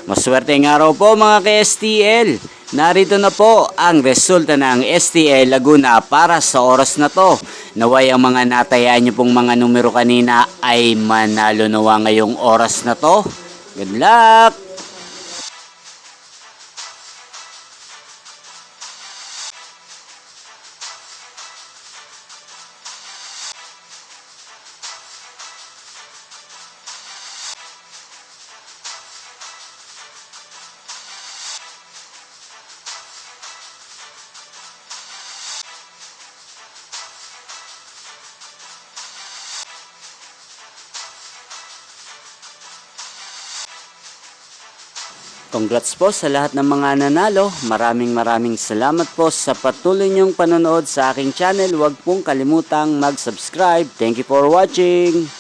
Maswerteng araw po mga ka-STL. Narito na po ang resulta ng STL Laguna para sa oras na to. Naway ang mga natayaan nyo pong mga numero kanina ay manalo nawa ngayong oras na to. Good luck! Congrats po sa lahat ng mga nanalo. Maraming salamat po sa patuloy niyong panonood sa aking channel. Huwag pong kalimutang mag-subscribe. Thank you for watching.